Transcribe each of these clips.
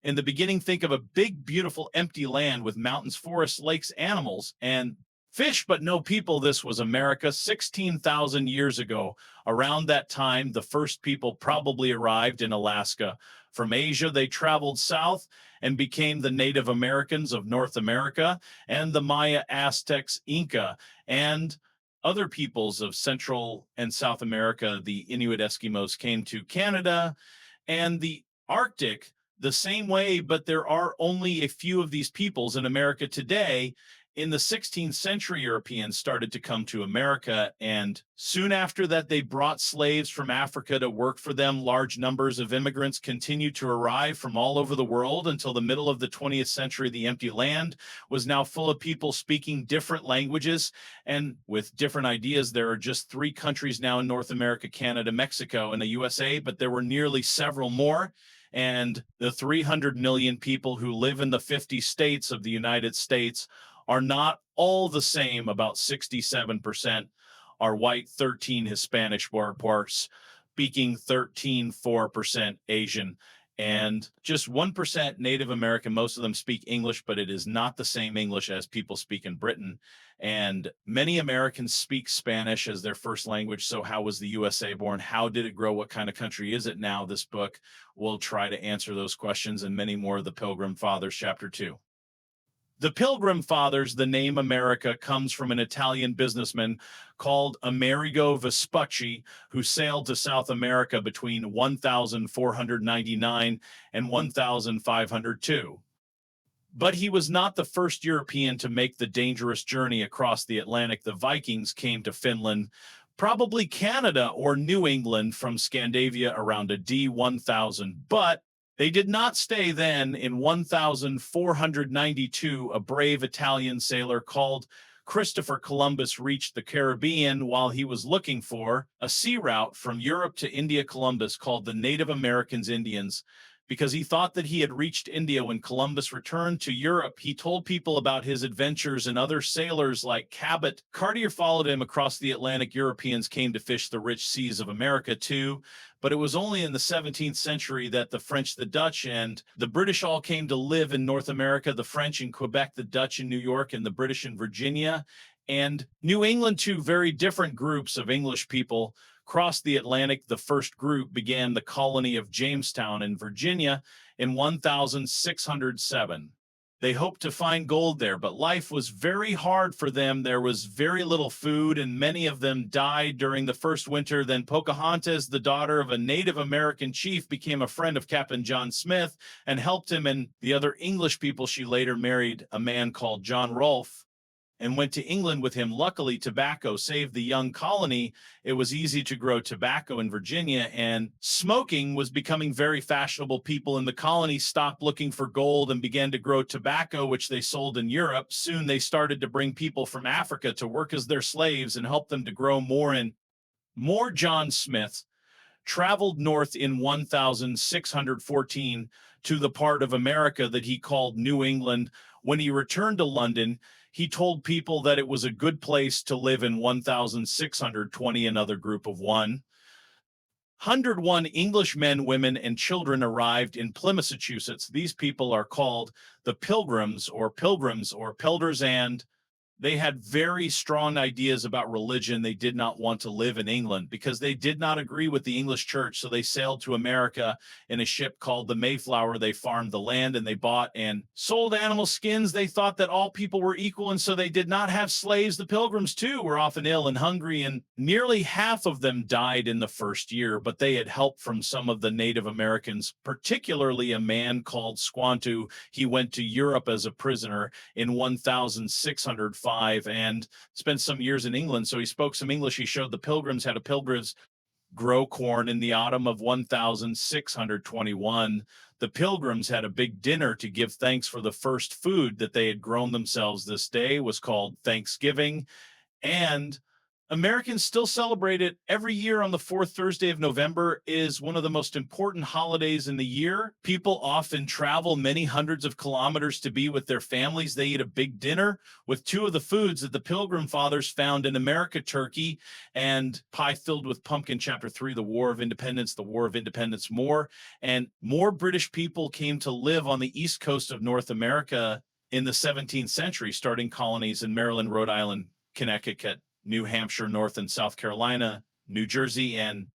In the beginning, think of a big, beautiful, empty land with mountains, forests, lakes, animals, and fish, but no people. This was America 16,000 years ago. Around that time, the first people probably arrived in Alaska. From Asia, they traveled south and became the Native Americans of North America, and the Maya, Aztecs, Inca, and other peoples of Central and South America. The Inuit Eskimos came to Canada and the Arctic the same way, but there are only a few of these peoples in America today. In the 16th century, Europeans started to come to America, and soon after that, they brought slaves from Africa to work for them. Large numbers of immigrants continued to arrive from all over the world until the middle of the 20th century. The empty land was now full of people speaking different languages and with different ideas. There are just 3 countries now in North America: Canada, Mexico, and the USA, but there were nearly several more. And the 300 million people who live in the 50 states of the United States are not all the same. About 67% are white, 13 Hispanic, speaking 13.4% Asian, and just 1% Native American. Most of them speak English, but it is not the same English as people speak in Britain. And many Americans speak Spanish as their first language. So how was the USA born? How did it grow? What kind of country is it now? This book will try to answer those questions and many more. The Pilgrim Fathers, Chapter 2. The Pilgrim Fathers, the name America, comes from an Italian businessman called Amerigo Vespucci, who sailed to South America between 1499 and 1502. But he was not the first European to make the dangerous journey across the Atlantic. The Vikings came to Finland, probably Canada or New England from Scandinavia around AD 1000, but they did not stay then. In 1492, a brave Italian sailor called Christopher Columbus reached the Caribbean while he was looking for a sea route from Europe to India. Columbus called the Native Americans Indians because he thought that he had reached India. When Columbus returned to Europe, he told people about his adventures, and other sailors like Cabot Cartier followed him across the Atlantic. Europeans came to fish the rich seas of America too, but it was only in the 17th century that the French, the Dutch, and the British all came to live in North America. The French in Quebec, the Dutch in New York, and the British in Virginia and New England. 2 very different groups of English people crossed the Atlantic. The first group began the colony of Jamestown in Virginia in 1607. They hoped to find gold there, but life was very hard for them. There was very little food, and many of them died during the first winter. Then Pocahontas, the daughter of a Native American chief, became a friend of Captain John Smith and helped him and the other English people. She later married a man called John Rolfe and went to England with him. Luckily, tobacco saved the young colony. It was easy to grow tobacco in Virginia, and smoking was becoming very fashionable. People in the colony stopped looking for gold and began to grow tobacco, which they sold in Europe. Soon they started to bring people from Africa to work as their slaves and help them to grow more and more. John Smith traveled north in 1614 to the part of America that he called New England. When he returned to London, he told people that it was a good place to live. In 1620, another group of 101 English men, women, and children arrived in Plymouth, Massachusetts. These people are called the Pilgrims or Pilgers, and they had very strong ideas about religion. They did not want to live in England because they did not agree with the English church. So they sailed to America in a ship called the Mayflower. They farmed the land and they bought and sold animal skins. They thought that all people were equal, and so they did not have slaves. The Pilgrims, too, were often ill and hungry, and nearly half of them died in the first year. But they had help from some of the Native Americans, particularly a man called Squanto. He went to Europe as a prisoner in 1605 and spent some years in England, so he spoke some English. He showed the Pilgrims how to pilgrims grow corn. In the autumn of 1621, the Pilgrims had a big dinner to give thanks for the first food that they had grown themselves. This day was called Thanksgiving, and Americans still celebrate it every year on the fourth Thursday of November. Is one of the most important holidays in the year. People often travel many hundreds of kilometers to be with their families. They eat a big dinner with two of the foods that the Pilgrim Fathers found in America: turkey and pie filled with pumpkin. Chapter 3, the War of Independence, the War of Independence more. And more British people came to live on the east coast of North America in the 17th century, starting colonies in Maryland, Rhode Island, Connecticut, New Hampshire, North and South Carolina, New Jersey, and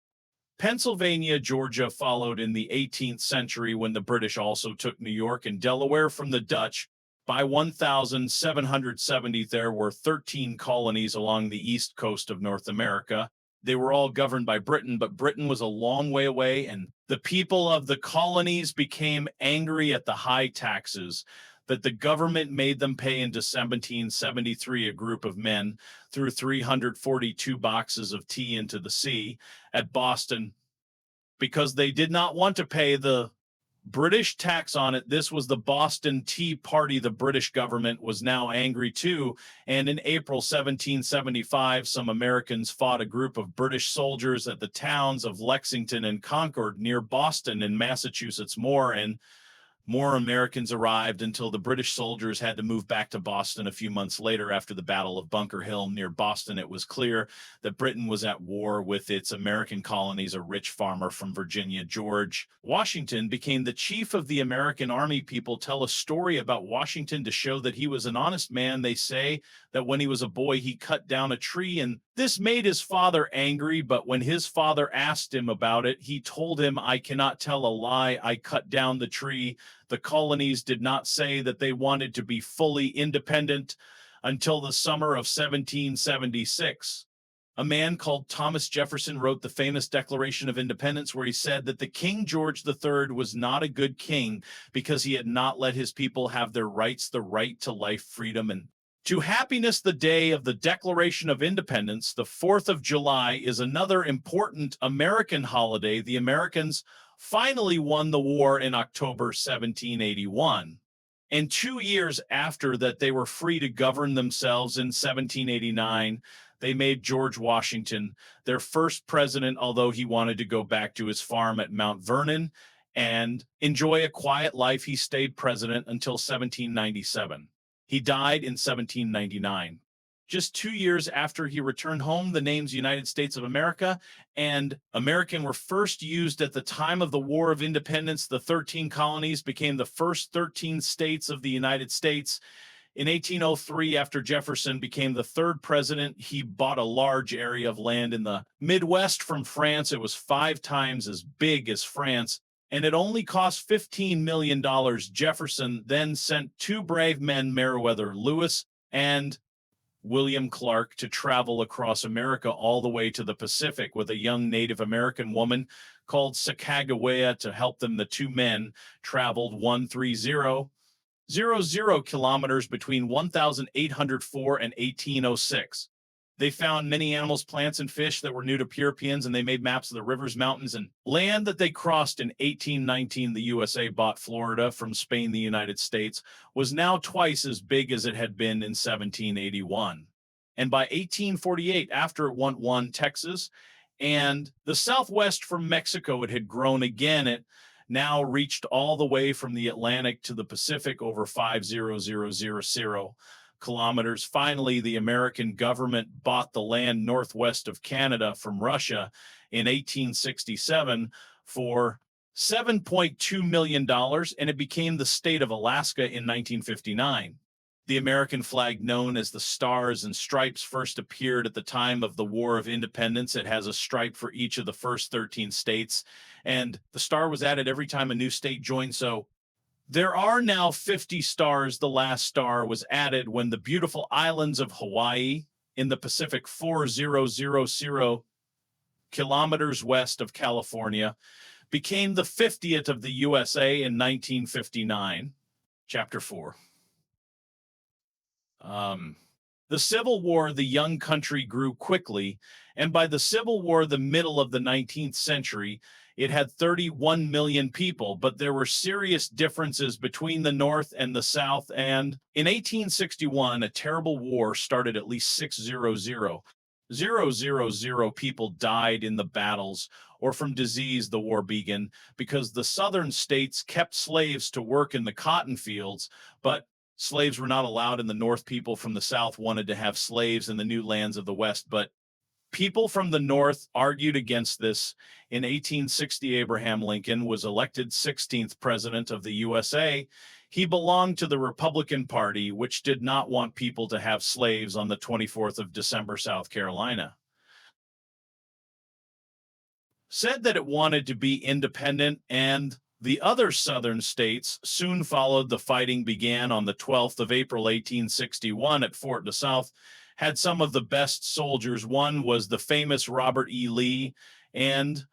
Pennsylvania. Georgia followed in the 18th century when the British also took New York and Delaware from the Dutch. By 1770, there were 13 colonies along the east coast of North America. They were all governed by Britain, but Britain was a long way away, and the people of the colonies became angry at the high taxes that the government made them pay. In 1773, a group of men threw 342 boxes of tea into the sea at Boston because they did not want to pay the British tax on it. This was the Boston Tea Party. The British government was now angry too. And in April 1775, some Americans fought a group of British soldiers at the towns of Lexington and Concord near Boston in Massachusetts. More Americans arrived until the British soldiers had to move back to Boston a few months later after the Battle of Bunker Hill near Boston. It was clear that Britain was at war with its American colonies. A rich farmer from Virginia, George Washington, became the chief of the American army. People tell a story about Washington to show that he was an honest man. They say that when he was a boy, he cut down a tree, and this made his father angry. But when his father asked him about it, he told him, "I cannot tell a lie. I cut down the tree." The colonies did not say that they wanted to be fully independent until the summer of 1776. A man called Thomas Jefferson wrote the famous Declaration of Independence, where he said that the King George III was not a good king because he had not let his people have their rights, the right to life, freedom, and to happiness. The day of the Declaration of Independence, the 4th of July, is another important American holiday. The Americans finally won the war in October 1781. And 2 years after that, they were free to govern themselves. In 1789, they made George Washington their first president, although he wanted to go back to his farm at Mount Vernon and enjoy a quiet life. He stayed president until 1797. He died in 1799. Just 2 years after he returned home, the names United States of America and American were first used at the time of the War of Independence. The 13 colonies became the first 13 states of the United States. In 1803, after Jefferson became the third president, he bought a large area of land in the Midwest from France. It was 5 times as big as France, and it only cost $15 million. Jefferson then sent 2 brave men, Meriwether Lewis and William Clark, to travel across America all the way to the Pacific with a young Native American woman called Sacagawea to help them. The 2 men traveled 130,000 kilometers between 1804 and 1806. They found many animals, plants, and fish that were new to Europeans, and they made maps of the rivers, mountains, and land that they crossed. In 1819, the USA bought Florida from Spain. The United States was now twice as big as it had been in 1781. And by 1848, after it won Texas and the Southwest from Mexico, it had grown again. It now reached all the way from the Atlantic to the Pacific, over 5,000 kilometers. Finally, the American government bought the land northwest of Canada from Russia in 1867 for $7.2 million, and it became the state of Alaska in 1959. The American flag, known as the Stars and Stripes, first appeared at the time of the War of Independence. It has a stripe for each of the first 13 states, and the star was added every time a new state joined. So there are now 50 stars. The last star was added when the beautiful islands of Hawaii in the Pacific, 4,000 kilometers west of California, became the 50th of the USA in 1959. Chapter 4. The Civil War. The young country grew quickly, and by the Civil War, the middle of the 19th century, it had 31 million people, but there were serious differences between the North and the South. And in 1861, a terrible war started. At least 600 000 people died in the battles or from disease. The war began because the southern states kept slaves to work in the cotton fields, but slaves were not allowed in the north. People from the south wanted to have slaves in the new lands of the west, but people from the North argued against this. In 1860, Abraham Lincoln was elected 16th president of the USA. He belonged to the Republican Party, which did not want people to have slaves on the 24th of December, South Carolina. Said that it wanted to be independent, and the other southern states soon followed. The fighting began on the 12th of April, 1861 at Fort de South. Had some of the best soldiers. One was the famous Robert E. Lee, and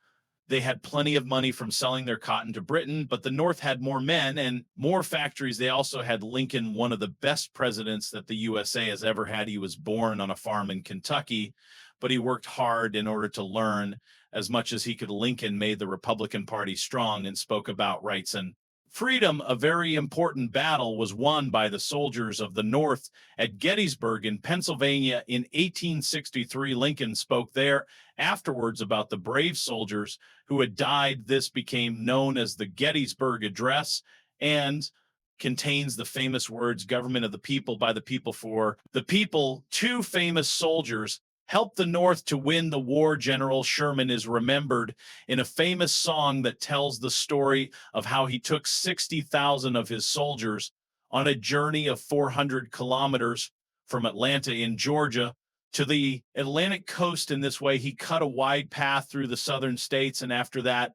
they had plenty of money from selling their cotton to Britain, but the North had more men and more factories. They also had Lincoln, one of the best presidents that the USA has ever had. He was born on a farm in Kentucky, but he worked hard in order to learn as much as he could. Lincoln made the Republican Party strong and spoke about rights and freedom. A very important battle was won by the soldiers of the North at Gettysburg in Pennsylvania in 1863. Lincoln spoke there afterwards about the brave soldiers who had died. This became known as the Gettysburg Address and contains the famous words, government of the people, by the people, for the people. Two famous soldiers helped the North to win the war. General Sherman is remembered in a famous song that tells the story of how he took 60,000 of his soldiers on a journey of 400 kilometers from Atlanta in Georgia to the Atlantic coast. In this way, he cut a wide path through the southern states, and after that,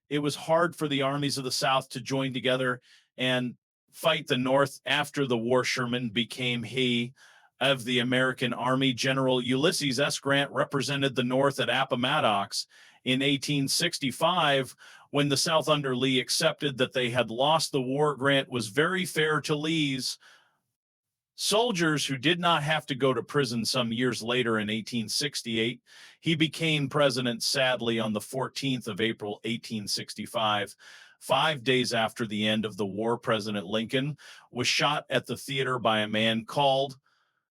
it was hard for the armies of the South to join together and fight the North. After the war, Sherman became of the American Army. General Ulysses S. Grant represented the North at Appomattox in 1865. When the South under Lee accepted that they had lost the war, Grant was very fair to Lee's soldiers, who did not have to go to prison. Some years later, in 1868, he became president, sadly, on the 14th of April, 1865. 5 days after the end of the war, President Lincoln was shot at the theater by a man called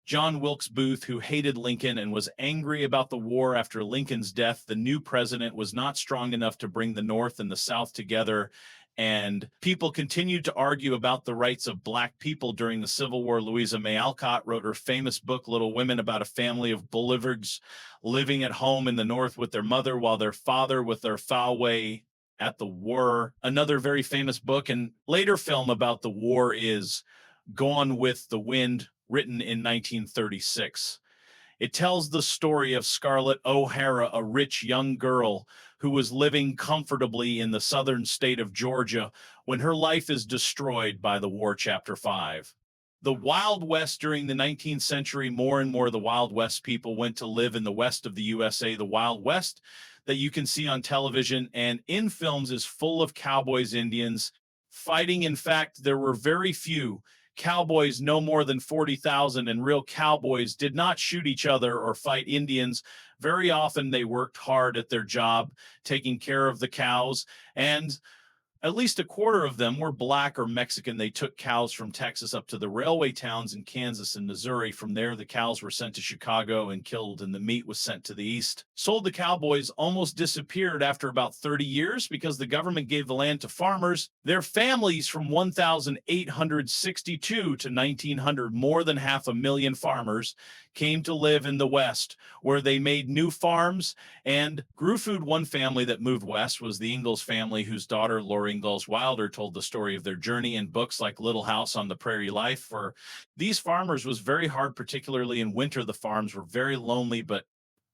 John Wilkes Booth, who hated Lincoln and was angry about the war. After Lincoln's death, the new president was not strong enough to bring the North and the South together, and people continued to argue about the rights of Black people during the Civil War. Louisa May Alcott wrote her famous book, Little Women, about a family of Bolivards living at home in the North with their mother, while their father with their foul way at the war. Another very famous book and later film about the war is Gone with the Wind, written in 1936. It tells the story of Scarlett O'Hara, a rich young girl who was living comfortably in the southern state of Georgia when her life is destroyed by the war. Chapter 5. The Wild West. During the 19th century, more and more the Wild West people went to live in the west of the USA. The Wild West that you can see on television and in films is full of cowboys, Indians fighting. In fact, there were very few cowboys, no more than 40,000, and real cowboys did not shoot each other or fight Indians. Very often they worked hard at their job, taking care of the cows, and at least a quarter of them were Black or Mexican. They took cows from Texas up to the railway towns in Kansas and Missouri. From there, the cows were sent to Chicago and killed, and the meat was sent to the east. Sold. The cowboys almost disappeared after about 30 years because the government gave the land to farmers. Their families from 1862 to 1900, more than 500,000 farmers came to live in the West, where they made new farms and grew food. One family that moved west was the Ingalls family, whose daughter, Laura Ingalls Wilder, told the story of their journey in books like Little House on the Prairie. Life for these farmers was very hard, particularly in winter. The farms were very lonely, but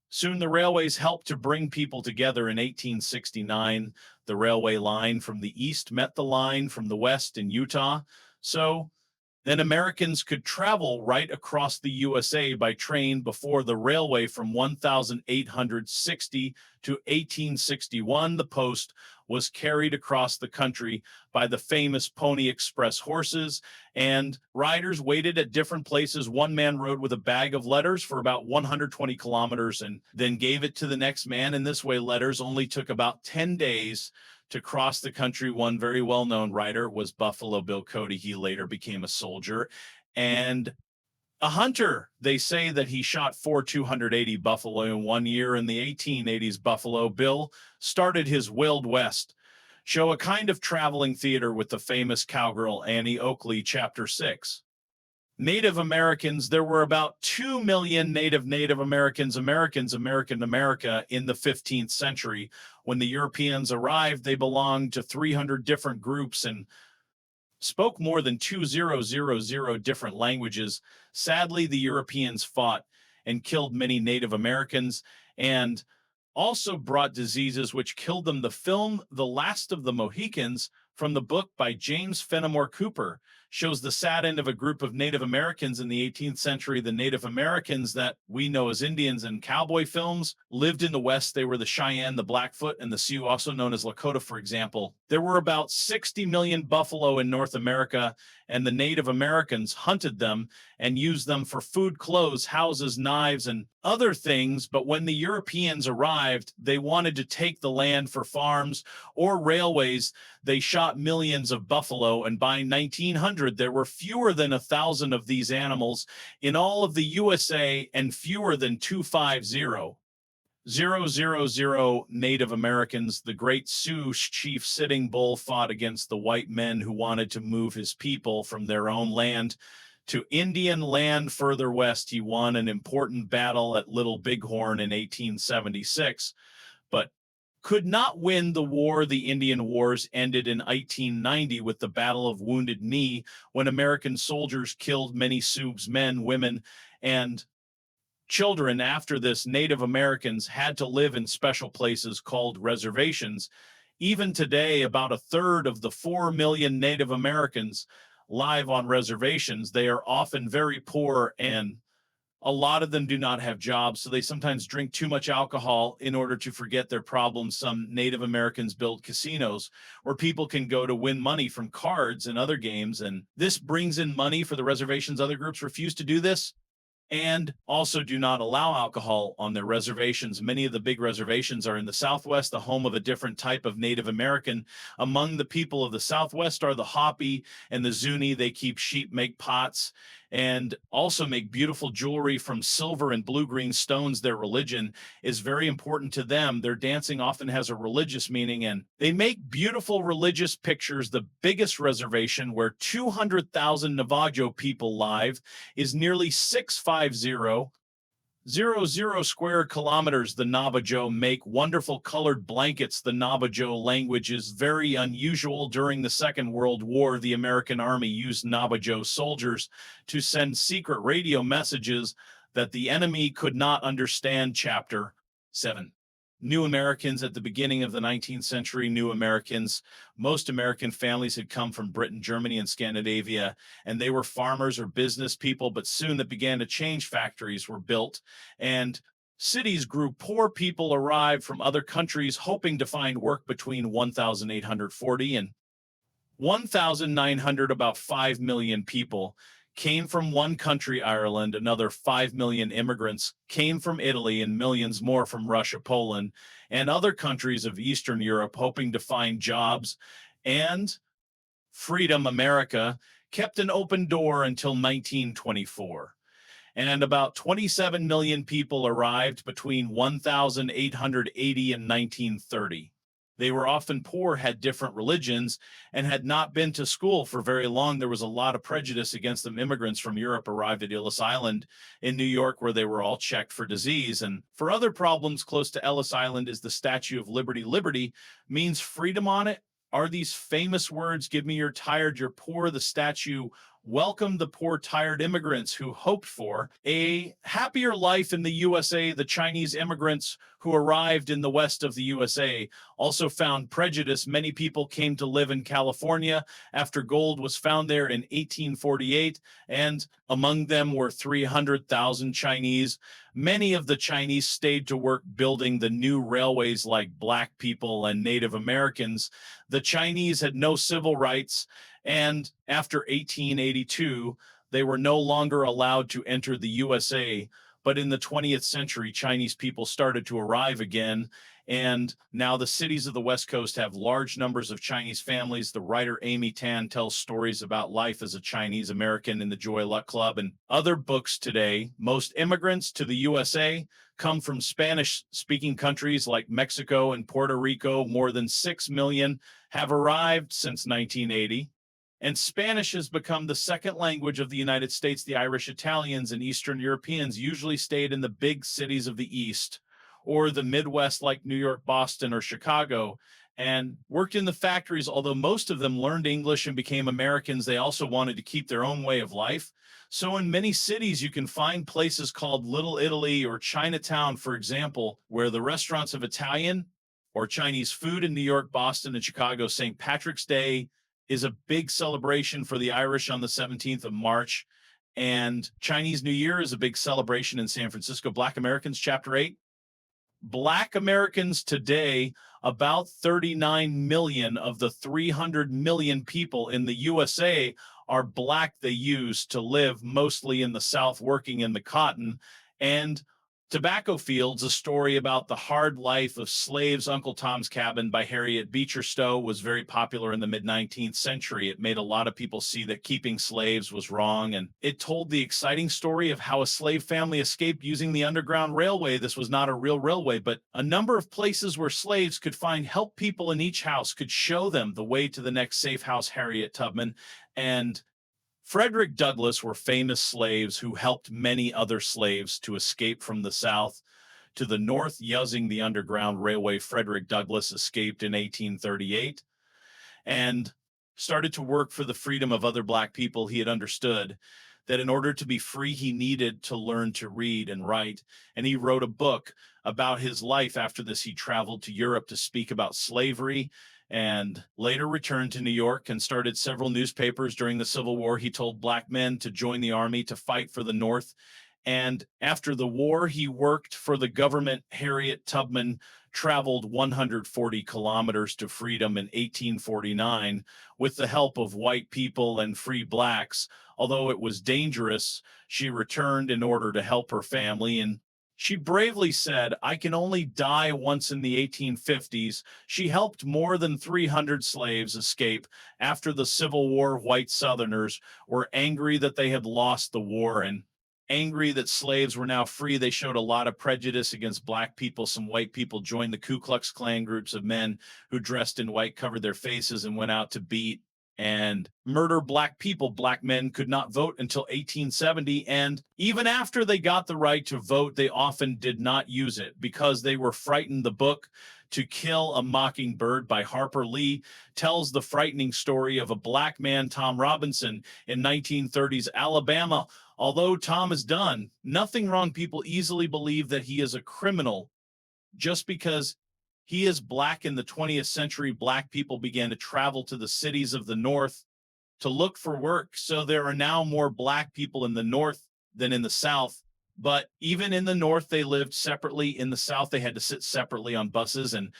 soon the railways helped to bring people together. In 1869, the railway line from the east met the line from the west in Utah. So then Americans could travel right across the USA by train. Before the railway, from 1860 to 1861, the post was carried across the country by the famous Pony Express horses, and riders waited at different places. One man rode with a bag of letters for about 120 kilometers and then gave it to the next man. In this way, letters only took about 10 days to cross the country. One very well-known writer was Buffalo Bill Cody. He later became a soldier, and A hunter, they say that he shot 280 buffalo in 1 year in the 1880s. Buffalo Bill started his Wild West show, a kind of traveling theater with the famous cowgirl Annie Oakley. Chapter 6. Native Americans. There were about 2 million Native American America in the 15th century. When the Europeans arrived, they belonged to 300 different groups and spoke more than 2,000 different languages. Sadly, the Europeans fought and killed many Native Americans and also brought diseases which killed them. The film The Last of the Mohicans, from the book by James Fenimore Cooper, shows the sad end of a group of Native Americans in the 18th century. The Native Americans that we know as Indians in cowboy films lived in the West. They were the Cheyenne, the Blackfoot, and the Sioux, also known as Lakota, for example. There were about 60 million buffalo in North America, and the Native Americans hunted them and used them for food, clothes, houses, knives, and other things. But when the Europeans arrived, they wanted to take the land for farms or railways. They shot millions of buffalo, and by 1900, there were fewer than 1,000 of these animals in all of the USA and fewer than 250,000 Native Americans. The great Sioux chief Sitting Bull fought against the white men who wanted to move his people from their own land to Indian land further west. He won an important battle at Little Bighorn in 1876, but could not win the war. The Indian Wars ended in 1890 with the Battle of Wounded Knee, when American soldiers killed many Sioux men, women, and children. After this, Native Americans had to live in special places called reservations. Even today, about a third of the 4 million Native Americans live on reservations. They are often very poor, and a lot of them do not have jobs, so they sometimes drink too much alcohol in order to forget their problems. Some Native Americans build casinos where people can go to win money from cards and other games, and this brings in money for the reservations. Other groups refuse to do this and also do not allow alcohol on their reservations. Many of the big reservations are in the Southwest, the home of a different type of Native American. Among the people of the Southwest are the Hopi and the Zuni. They keep sheep, make pots, and also make beautiful jewelry from silver and blue-green stones. Their religion is very important to them. Their dancing often has a religious meaning, and they make beautiful religious pictures. The biggest reservation, where 200,000 Navajo people live, is nearly 650,000 square kilometers. The Navajo make wonderful colored blankets. The Navajo language is very unusual. During the Second World War, the American Army used Navajo soldiers to send secret radio messages that the enemy could not understand. Chapter 7. New Americans. At the beginning of the 19th century, new Americans, most American families had come from Britain, Germany, and Scandinavia, and they were farmers or business people. But soon that began to change. Factories were built and cities grew. Poor people arrived from other countries hoping to find work. Between 1840 and 1900, about 5 million people came from one country, Ireland. Another 5 million immigrants came from Italy, and millions more from Russia, Poland, and other countries of Eastern Europe, hoping to find jobs and freedom. America kept an open door until 1924. And about 27 million people arrived between 1880 and 1930. They were often poor, had different religions, and had not been to school for very long. There was a lot of prejudice against them. Immigrants from Europe arrived at Ellis Island in New York, where they were all checked for disease and for other problems. Close to Ellis Island is the Statue of Liberty. Liberty means freedom. On it are these famous words: "Give me your tired, your poor." The statue welcomed the poor, tired immigrants who hoped for a happier life in the USA. The Chinese immigrants who arrived in the west of the USA also found prejudice. Many people came to live in California after gold was found there in 1848, and among them were 300,000 Chinese. Many of the Chinese stayed to work building the new railways, like Black people and Native Americans. The Chinese had no civil rights, and after 1882, they were no longer allowed to enter the USA. But in the 20th century, Chinese people started to arrive again, And now the cities of the West Coast have large numbers of Chinese families. The writer Amy Tan tells stories about life as a Chinese American in the Joy Luck Club and other books today. Most immigrants to the USA come from Spanish-speaking countries like Mexico and Puerto Rico. More than 6 million have arrived since 1980. And Spanish has become the second language of the United States. The Irish, Italians, and Eastern Europeans usually stayed in the big cities of the East or the Midwest like New York, Boston, or Chicago, and worked in the factories. Although most of them learned English and became Americans, they also wanted to keep their own way of life. So in many cities, you can find places called Little Italy or Chinatown, for example, where the restaurants of Italian or Chinese food in New York, Boston, and Chicago. St. Patrick's Day is a big celebration for the Irish on the 17th of March. And Chinese New Year is a big celebration in San Francisco. Black Americans, Chapter 8. Black Americans today, about 39 million of the 300 million people in the USA are Black. They used to live mostly in the South, working in the cotton and tobacco fields. A story about the hard life of slaves. Uncle Tom's Cabin by Harriet Beecher Stowe was very popular in the mid-19th century. It made a lot of people see that keeping slaves was wrong, and it told the exciting story of how a slave family escaped using the Underground Railway. This was not a real railway, but a number of places where slaves could find help. People in each house could show them the way to the next safe house. Harriet Tubman and Frederick Douglass were famous slaves who helped many other slaves to escape from the South to the North using the Underground Railway. Frederick Douglass escaped in 1838 and started to work for the freedom of other Black people. He had understood that in order to be free, he needed to learn to read and write. And he wrote a book about his life. After this, he traveled to Europe to speak about slavery and later returned to New York and started several newspapers. During the Civil War, he told Black men to join the army to fight for the North. And after the war, he worked for the government. Harriet Tubman traveled 140 kilometers to freedom in 1849 with the help of white people and free Blacks. Although it was dangerous, she returned in order to help her family, and she bravely said, "I can only die once." In the 1850s, she helped more than 300 slaves escape. After the Civil War, white Southerners were angry that they had lost the war and angry that slaves were now free. They showed a lot of prejudice against Black people. Some white people joined the Ku Klux Klan. Groups of men who dressed in white covered their faces and went out to beat and murder Black people. Black men could not vote until 1870, and even after they got the right to vote, they often did not use it because they were frightened. The book To Kill a Mockingbird by Harper Lee tells the frightening story of a Black man, Tom Robinson, in 1930s Alabama. Although Tom has done nothing wrong, people easily believe that he is a criminal just because he is Black. In the 20th century, Black people began to travel to the cities of the North to look for work. So there are now more Black people in the North than in the South. But even in the North, they lived separately. In the South, they had to sit separately on buses and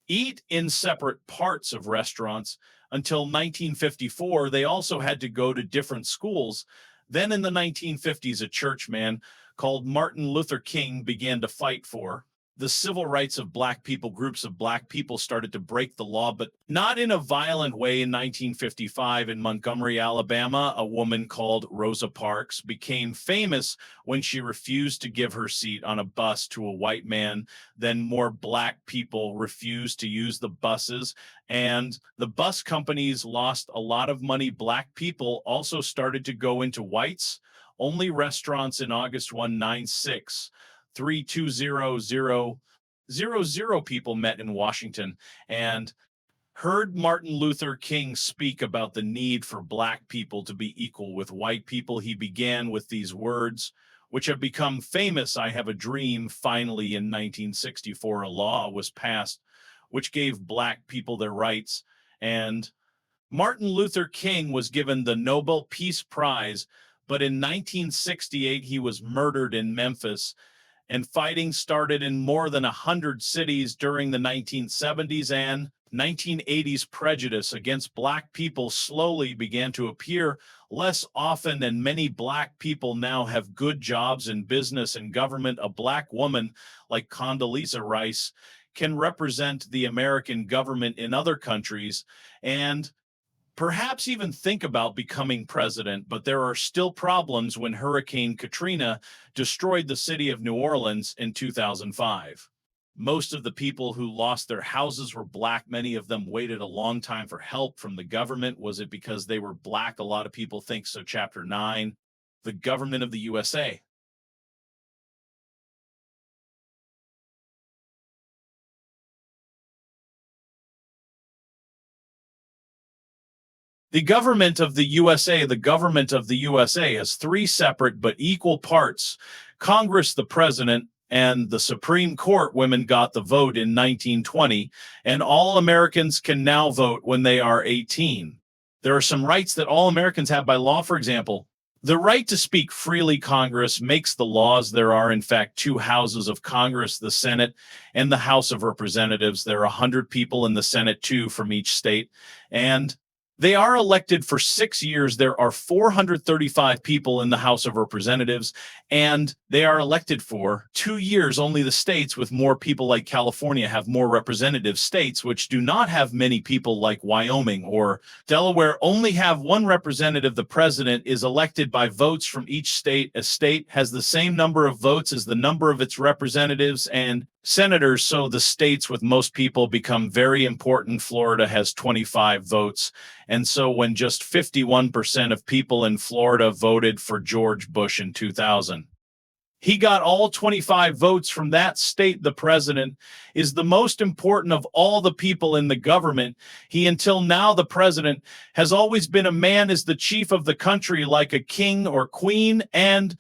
eat in separate parts of restaurants. Until 1954, they also had to go to different schools. Then in the 1950s, a churchman called Martin Luther King began to fight for the civil rights of Black people. Groups of Black people started to break the law, but not in a violent way. In 1955, in Montgomery, Alabama, a woman called Rosa Parks became famous when she refused to give her seat on a bus to a white man. Then more Black people refused to use the buses, and the bus companies lost a lot of money. Black people also started to go into whites only restaurants. In August 196, 320000 people met in Washington and heard Martin Luther King speak about the need for Black people to be equal with white people. He began with these words, which have become famous: "I have a dream." Finally, in 1964, a law was passed which gave Black people their rights, and Martin Luther King was given the Nobel Peace Prize. But in 1968, he was murdered in Memphis. And fighting started in more than 100 cities during the 1970s and 1980s. Prejudice against Black people slowly began to appear less often, and many Black people now have good jobs in business and government. A Black woman like Condoleezza Rice can represent the American government in other countries and perhaps even think about becoming president, but there are still problems when Hurricane Katrina destroyed the city of New Orleans in 2005. Most of the people who lost their houses were Black. Many of them waited a long time for help from the government. Was it because they were Black? A lot of people think so. Chapter 9, the government of the USA. The government of the USA, the government of the USA has three separate but equal parts: Congress, the president, and the Supreme Court. Women got the vote in 1920, and all Americans can now vote when they are 18. There are some rights that all Americans have by law. For example, the right to speak freely. Congress makes the laws. There are, in fact, two houses of Congress, the Senate and the House of Representatives. There are 100 people in the Senate, two from each state, and they are elected for 6 years. There are 435 people in the House of Representatives, and they are elected for 2 years. Only the states with more people, like California, have more representative. States which do not have many people, like Wyoming or Delaware, only have one representative. The president is elected by votes from each state. A state has the same number of votes as the number of its representatives and senators, so the states with most people become very important. Florida has 25 votes. And so when just 51% of people in Florida voted for George Bush in 2000, he got all 25 votes from that state. The president is the most important of all the people in the government. Until now, the president has always been a man, is the chief of the country, like a king or queen, and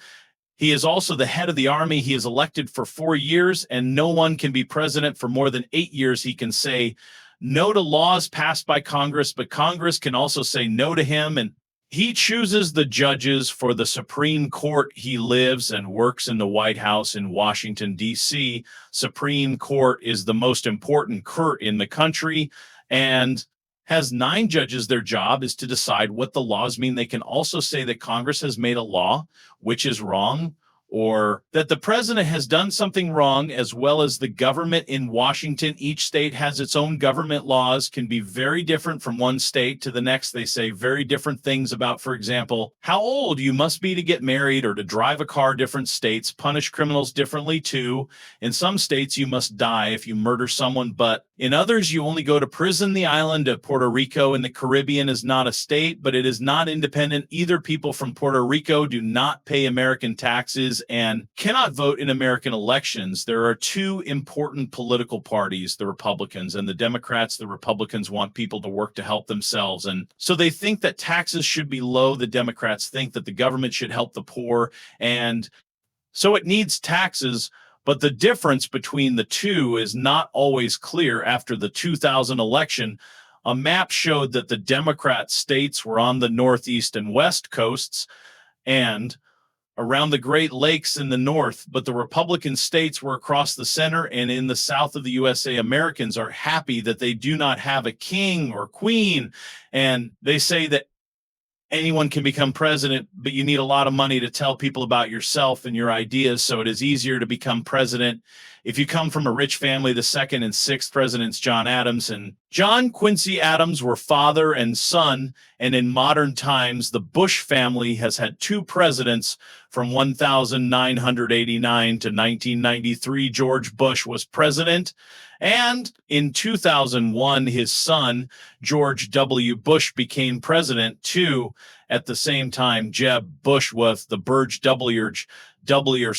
he is also the head of the army. He is elected for 4 years, and no one can be president for more than 8 years. He can say no to laws passed by Congress, but Congress can also say no to him, and he chooses the judges for the Supreme Court. He lives and works in the White House in Washington, D.C. Supreme Court is the most important court in the country and has 9 judges. Their job is to decide what the laws mean. They can also say that Congress has made a law which is wrong, or that the president has done something wrong, as well as the government in Washington. Each state has its own government laws, can be very different from one state to the next. They say very different things about, for example, how old you must be to get married or to drive a car. Different states punish criminals differently too. In some states, you must die if you murder someone, but in others, you only go to prison. The island of Puerto Rico in the Caribbean is not a state, but it is not independent either. People from Puerto Rico do not pay American taxes and cannot vote in American elections. There are two important political parties, the Republicans and the Democrats. The Republicans want people to work to help themselves, and so they think that taxes should be low. The Democrats think that the government should help the poor, and so it needs taxes. But the difference between the two is not always clear. After the 2000 election, a map showed that the Democrat states were on the northeast and west coasts and around the Great Lakes in the north, but the Republican states were across the center and in the south of the USA. Americans are happy that they do not have a king or queen, and they say that anyone can become president, but you need a lot of money to tell people about yourself and your ideas, so it is easier to become president if you come from a rich family. The second and sixth presidents, John Adams and John Quincy Adams, were father and son, and in modern times, the Bush family has had 2 presidents from 1989 to 1993. George Bush was president, and in 2001, his son, George W. Bush, became president too. At the same time, Jeb Bush was the Burge W.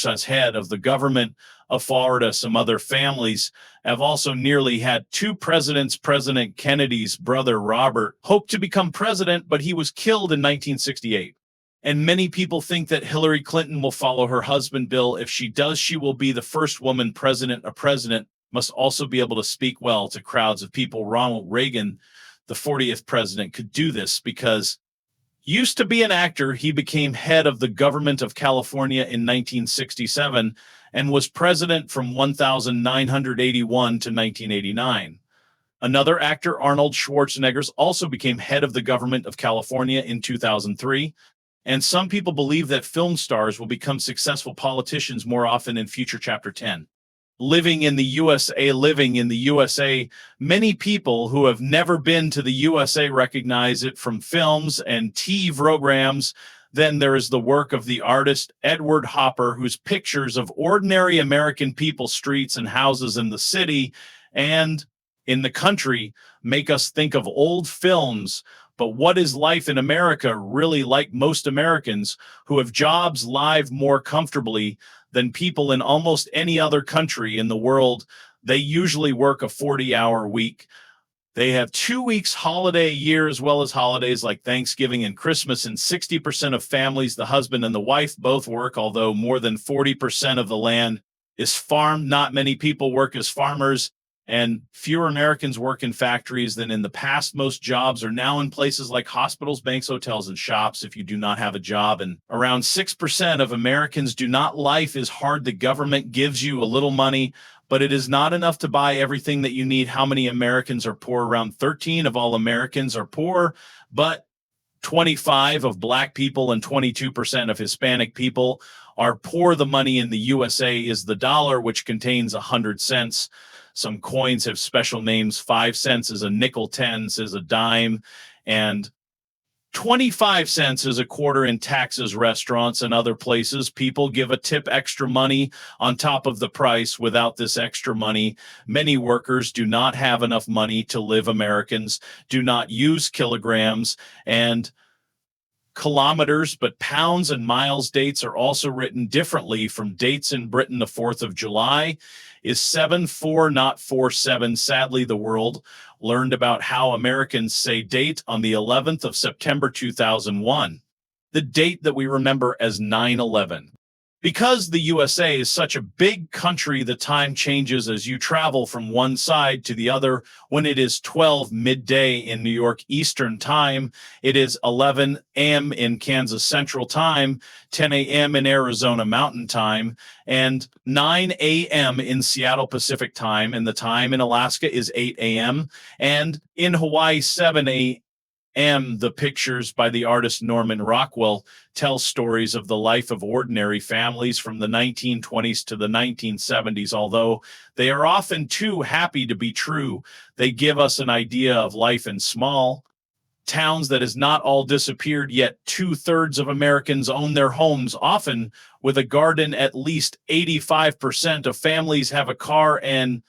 as head of the government of Florida. Some other families have also nearly had 2 presidents. President Kennedy's brother, Robert, hoped to become president, but he was killed in 1968. And many people think that Hillary Clinton will follow her husband, Bill. If she does, she will be the first woman president. A president must also be able to speak well to crowds of people. Ronald Reagan, the 40th president, could do this because used to be an actor. He became head of the government of California in 1967 and was president from 1981 to 1989. Another actor, Arnold Schwarzenegger, also became head of the government of California in 2003. And some people believe that film stars will become successful politicians more often in future. Chapter 10. living in the USA, many people who have never been to the USA recognize it from films and TV programs. Then there is the work of the artist Edward Hopper, whose pictures of ordinary American people, streets, and houses in the city and in the country make us think of old films. But what is life in America really like? Most Americans who have jobs live more comfortably than people in almost any other country in the world. They usually work a 40-hour week. They have 2 weeks holiday a year, as well as holidays like Thanksgiving and Christmas. And 60% of families, the husband and the wife, both work, although more than 40% of the land is farmed. Not many people work as farmers, and fewer Americans work in factories than in the past. Most jobs are now in places like hospitals, banks, hotels, and shops if you do not have a job. And around 6% of Americans do not. Life is hard. The government gives you a little money, but it is not enough to buy everything that you need. How many Americans are poor? Around 13 of all Americans are poor, but 25 of Black people and 22% of Hispanic people are poor. The money in the USA is the dollar, which contains 100 cents. Some coins have special names. 5 cents is a nickel, 10 is a dime, and 25 cents is a quarter. In Texas restaurants and other places, people give a tip extra money on top of the price. Without this extra money, many workers do not have enough money to live. Americans do not use kilograms and kilometers, but pounds and miles. Dates are also written differently from dates in Britain. The 4th of July is 7-4, not 4-7. Sadly, the world learned about how Americans say date on the 11th of September 2001, the date that we remember as 9/11. Because the USA is such a big country, the time changes as you travel from one side to the other. When it is 12 midday in New York Eastern Time, it is 11 a.m. in Kansas Central Time, 10 a.m. in Arizona Mountain Time, and 9 a.m. in Seattle Pacific Time. And the time in Alaska is 8 a.m. and in Hawaii, 7 a.m. The pictures by the artist Norman Rockwell tell stories of the life of ordinary families from the 1920s to the 1970s. Although they are often too happy to be true, they give us an idea of life in small towns that has not all disappeared yet. 2/3 of Americans own their homes, often with a garden. At least 85% of families have a car, and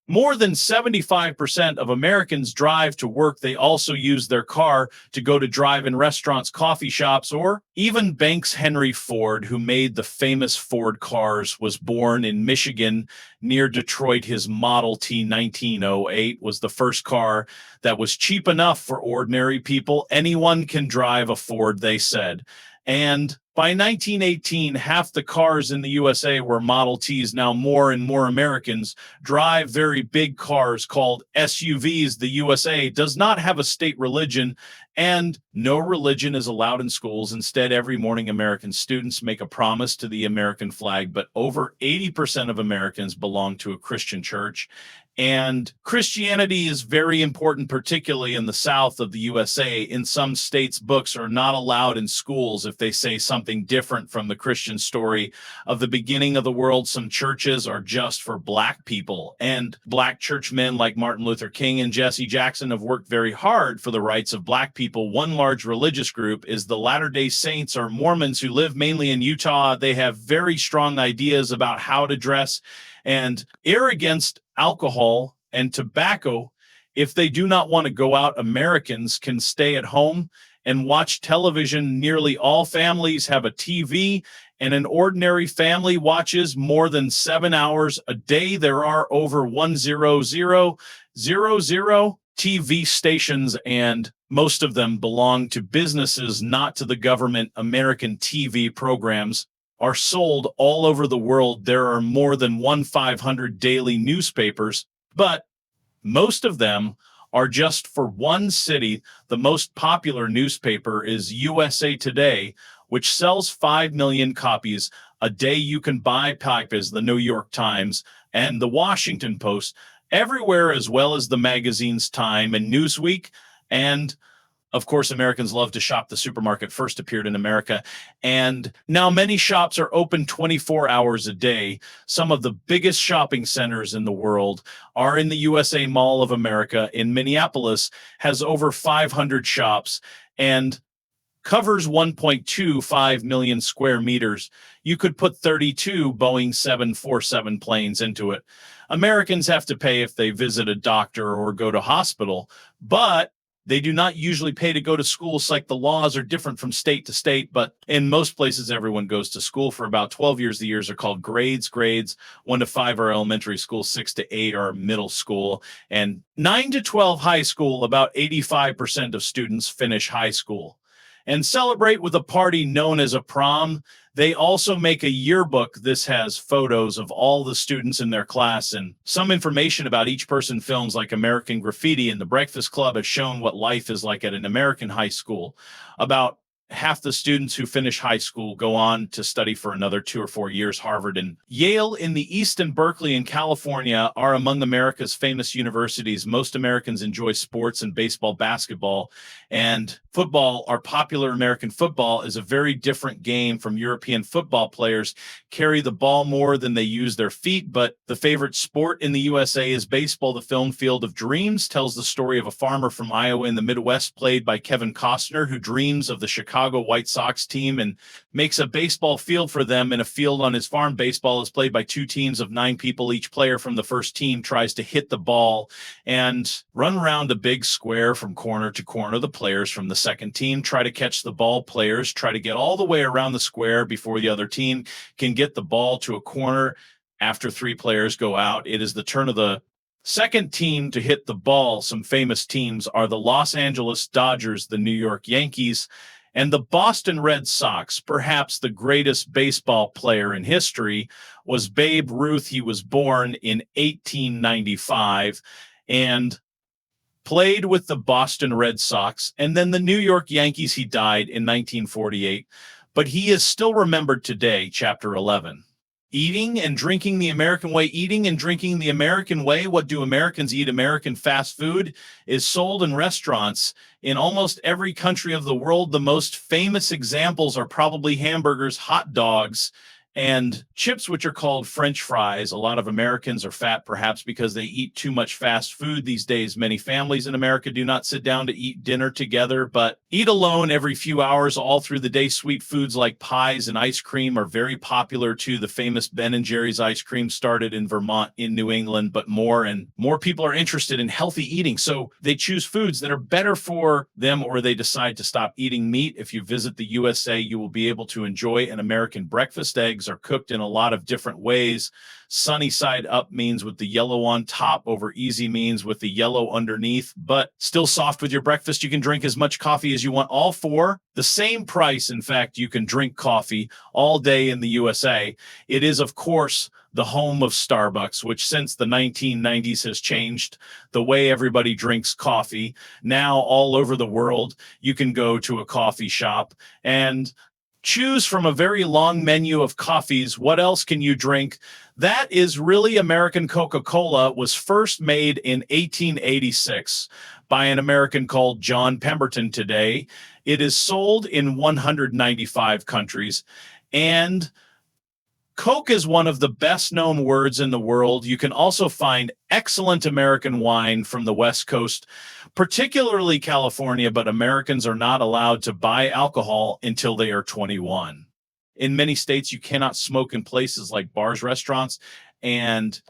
more than 75% of Americans drive to work. They also use their car to go to drive-in restaurants, coffee shops, or even banks. Henry Ford, who made the famous Ford cars, was born in Michigan near Detroit. His Model T 1908 was the first car that was cheap enough for ordinary people. Anyone can drive a Ford, they said. And by 1918, half the cars in the USA were Model Ts. Now more and more Americans drive very big cars called SUVs. The USA does not have a state religion, and no religion is allowed in schools. Instead, every morning American students make a promise to the American flag, but over 80% of Americans belong to a Christian church. And Christianity is very important, particularly in the South of the USA. In some states, books are not allowed in schools if they say something different from the Christian story of the beginning of the world. Some churches are just for Black people, and Black churchmen like Martin Luther King and Jesse Jackson have worked very hard for the rights of Black people. One large religious group is the Latter-day Saints, or Mormons, who live mainly in Utah. They have very strong ideas about how to dress and are against alcohol and tobacco. If they do not want to go out, Americans can stay at home and watch television. Nearly all families have a TV, and an ordinary family watches more than 7 hours a day. There are over 100,000 TV stations, and most of them belong to businesses, not to the government. American TV programs are sold all over the world. There are more than 1,500 daily newspapers, but most of them are just for one city. The most popular newspaper is USA Today, which sells 5 million copies a day. You can buy papers, the New York Times and the Washington Post, everywhere, as well as the magazines Time and Newsweek and Of course, Americans love to shop. The supermarket first appeared in America, and now many shops are open 24 hours a day. Some of the biggest shopping centers in the world are in the USA Mall of America in Minneapolis, has over 500 shops and covers 1.25 million square meters. You could put 32 Boeing 747 planes into it. Americans have to pay if they visit a doctor or go to hospital, but they do not usually pay to go to school. It's like the laws are different from state to state, but in most places, everyone goes to school for about 12 years. The years are called grades. Grades 1 to 5 are elementary school, 6 to 8 are middle school, and 9 to 12 high school. About 85% of students finish high school and celebrate with a party known as a prom. They also make a yearbook. This has photos of all the students in their class and some information about each person. Films like American Graffiti and The Breakfast Club has shown what life is like at an American high school. About half the students who finish high school go on to study for another 2 or 4 years. Harvard and Yale in the East and Berkeley in California are among America's famous universities. Most Americans enjoy sports, and baseball, basketball, and football are popular. American football is a very different game from European football. Players carry the ball more than they use their feet, but the favorite sport in the USA is baseball. The film Field of Dreams tells the story of a farmer from Iowa in the Midwest, played by Kevin Costner, who dreams of the Chicago White Sox team and makes a baseball field for them in a field on his farm. Baseball is played by 2 teams of 9 people. Each player from the first team tries to hit the ball and run around a big square from corner to corner. The players from the second team try to catch the ball. Players try to get all the way around the square before the other team can get the ball to a corner. After 3 players go out, it is the turn of the second team to hit the ball. Some famous teams are the Los Angeles Dodgers, the New York Yankees, and the Boston Red Sox. Perhaps the greatest baseball player in history was Babe Ruth. He was born in 1895 and played with the Boston Red Sox and then the New York Yankees. He died in 1948, but he is still remembered today. Chapter 11. Eating and drinking the American way. Eating and drinking the American way. What do Americans eat? American fast food is sold in restaurants in almost every country of the world. The most famous examples are probably hamburgers, hot dogs, and chips, which are called French fries. A lot of Americans are fat, perhaps because they eat too much fast food these days. Many families in America do not sit down to eat dinner together, but eat alone every few hours all through the day. Sweet foods like pies and ice cream are very popular too. The famous Ben and Jerry's ice cream started in Vermont, in New England, but more and more people are interested in healthy eating, so they choose foods that are better for them, or they decide to stop eating meat. If you visit the USA, you will be able to enjoy an American breakfast. Eggs are cooked in a lot of different ways. Sunny side up means with the yellow on top, over easy means with the yellow underneath, but still soft with your breakfast. You can drink as much coffee as you want, all for the same price. In fact, you can drink coffee all day in the USA. It is, of course, the home of Starbucks, which since the 1990s has changed the way everybody drinks coffee. Now, all over the world, you can go to a coffee shop and choose from a very long menu of coffees. What else can you drink? That is really American. Coca-Cola was first made in 1886 by an American called John Pemberton. Today, it is sold in 195 countries, and Coke is one of the best known words in the world. You can also find excellent American wine from the West Coast, particularly California, but Americans are not allowed to buy alcohol until they are 21. In many states, you cannot smoke in places like bars, restaurants, and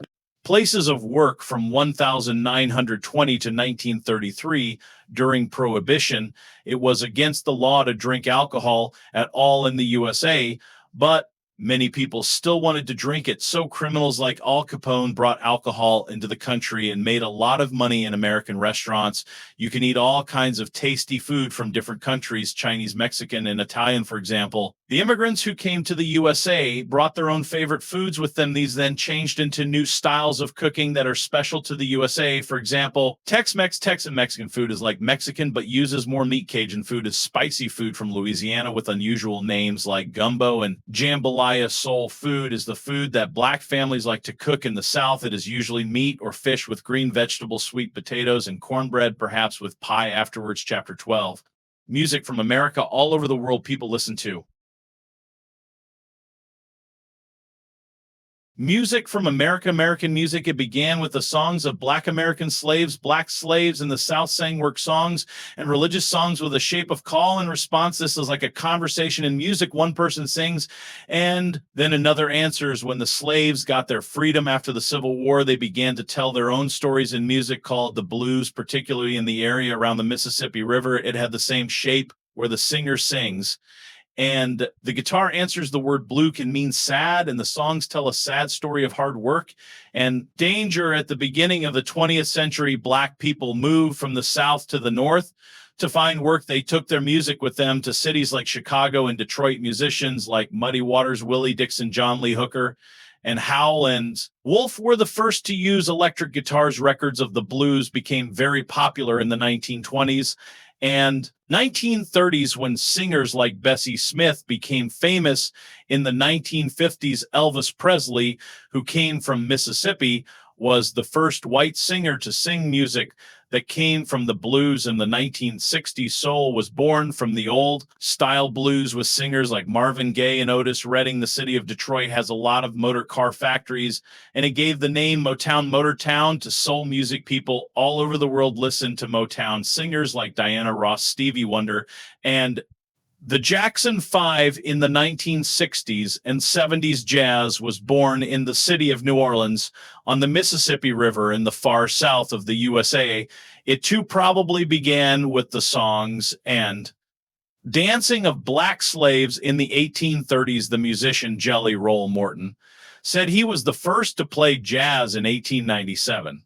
places of work. From 1920 to 1933, during Prohibition, it was against the law to drink alcohol at all in the USA, but many people still wanted to drink it, so criminals like Al Capone brought alcohol into the country and made a lot of money in American restaurants. You can eat all kinds of tasty food from different countries, Chinese, Mexican, and Italian, for example. The immigrants who came to the USA brought their own favorite foods with them. These then changed into new styles of cooking that are special to the USA. For example, Tex-Mex. Texan Mexican food is like Mexican, but uses more meat. Cajun food is spicy food from Louisiana with unusual names like gumbo and jambalaya. Soul food is the food that Black families like to cook in the South. It is usually meat or fish with green vegetables, sweet potatoes, and cornbread, perhaps with pie afterwards. Chapter 12. music from America all over the world people listen to. Music from America, American music. It began with the songs of Black American slaves. Black slaves in the South sang work songs and religious songs with a shape of call and response. This is like a conversation in music. One person sings and then another answers. When the slaves got their freedom after the Civil War, they began to tell their own stories in music called the blues, particularly in the area around the Mississippi River. It had the same shape where the singer sings. And the guitar answers the word blue can mean sad, and the songs tell a sad story of hard work and danger. At the beginning of the 20th century, Black people moved from the South to the North to find work. They took their music with them to cities like Chicago and Detroit. Musicians like Muddy Waters, Willie Dixon, John Lee Hooker, and Howell and Wolf were the first to use electric guitars. Records of the blues became very popular in the 1920s and 1930s when singers like Bessie Smith became famous. In the 1950s, Elvis Presley, who came from Mississippi, was the first white singer to sing music that came from the blues. In the 1960s, soul was born from the old style blues with singers like Marvin Gaye and Otis Redding. The city of Detroit has a lot of motor car factories, and it gave the name Motown, Motortown, to soul music. People all over the world listen to Motown. Singers like Diana Ross, Stevie Wonder, and the Jackson Five. In the 1960s and 70s, jazz was born in the city of New Orleans on the Mississippi River in the far south of the USA. It too probably began with the songs and dancing of Black slaves in the 1830s. The musician Jelly Roll Morton said he was the first to play jazz in 1897.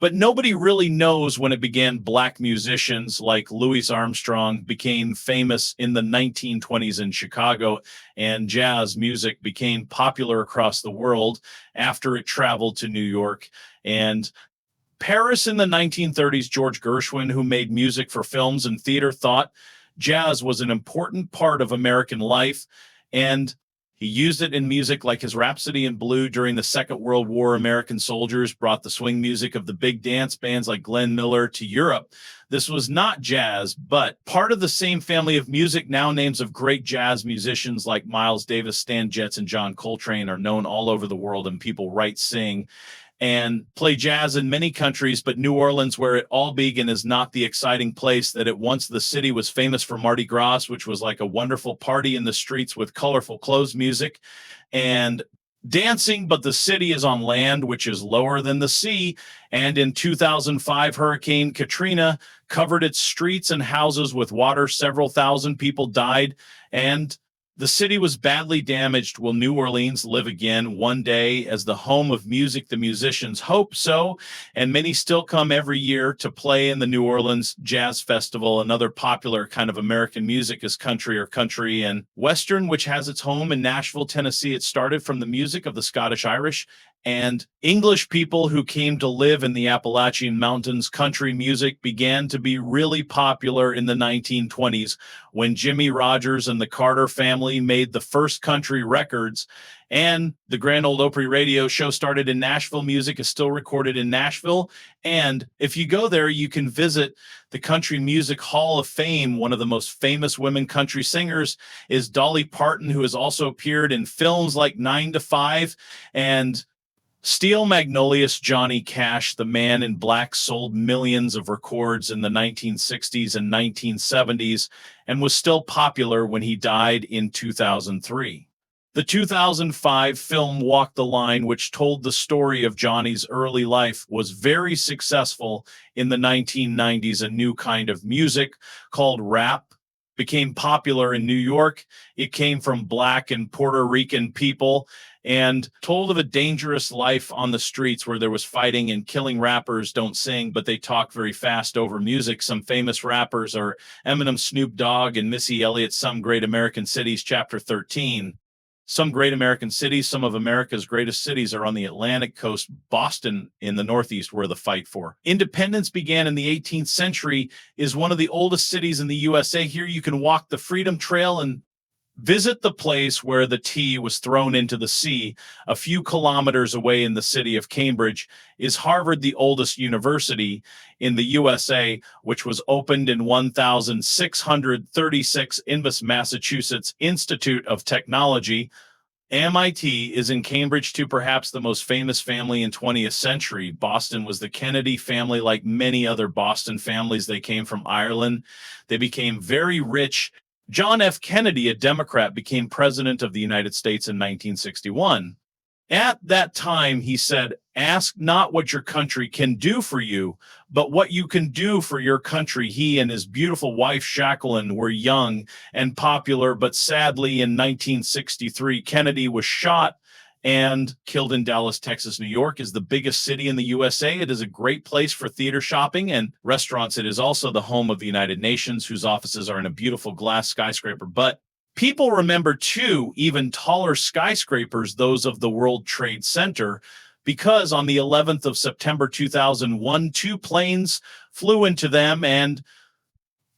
But nobody really knows when it began. Black musicians like Louis Armstrong became famous in the 1920s in Chicago, and jazz music became popular across the world after it traveled to New York and Paris in the 1930s. George Gershwin, who made music for films and theater, thought jazz was an important part of American life, and he used it in music like his Rhapsody in Blue. During the Second World War, American soldiers brought the swing music of the big dance bands like Glenn Miller to Europe. This was not jazz, but part of the same family of music. Now names of great jazz musicians like Miles Davis, Stan Getz, and John Coltrane are known all over the world, and people write, sing, and play jazz in many countries. But New Orleans, where it all began, is not the exciting place that it once. The city was famous for Mardi Gras, which was like a wonderful party in the streets with colorful clothes, music, and dancing. But the city is on land, which is lower than the sea. And in 2005, Hurricane Katrina covered its streets and houses with water. Several thousand people died, and the city was badly damaged. Will New Orleans live again one day as the home of music? The musicians hope so, and many still come every year to play in the New Orleans Jazz Festival. Another popular kind of American music is country or country and Western, which has its home in Nashville, Tennessee. It started from the music of the Scottish Irish and English people who came to live in the Appalachian Mountains. Country music began to be really popular in the 1920s when Jimmy Rogers and the Carter family made the first country records, and the Grand Ole Opry radio show started in Nashville. Music is still recorded in Nashville, and if you go there, you can visit the Country Music Hall of Fame. One of the most famous women country singers is Dolly Parton, who has also appeared in films like 9 to 5 and Steel Magnolias. Johnny Cash, the Man in Black, sold millions of records in the 1960s and 1970s and was still popular when he died in 2003. The 2005 film Walk the Line, which told the story of Johnny's early life, was very successful in the 1990s. A new kind of music called rap became popular in New York. It came from Black and Puerto Rican people and told of a dangerous life on the streets where there was fighting and killing. Rappers don't sing, but they talk very fast over music. Some famous rappers are Eminem, Snoop Dogg, and Missy Elliott. Some Great American Cities, Chapter 13. Some great American cities. Some of America's greatest cities are on the Atlantic coast. Boston in the Northeast, where the fight for independence began in the 18th century, is one of the oldest cities in the USA. Here you can walk the Freedom Trail and Visit the place where the tea was thrown into the sea. A few kilometers away in the city of Cambridge is Harvard, the oldest university in the USA, which was opened in 1636 in Massachusetts Institute of Technology. MIT is in Cambridge too, perhaps the most famous family in 20th century. Boston was the Kennedy family. Like many other Boston families, they came from Ireland. They became very rich. John F. Kennedy, a Democrat, became president of the United States in 1961. At that time, he said, "Ask not what your country can do for you, but what you can do for your country." He and his beautiful wife, Jacqueline, were young and popular, but sadly, in 1963, Kennedy was shot and killed in Dallas, Texas. New York is the biggest city in the USA. It is a great place for theater shopping and restaurants. It is also the home of the United Nations, whose offices are in a beautiful glass skyscraper. But people remember, too, even taller skyscrapers, those of the World Trade Center, because on the 11th of September 2001, two planes flew into them and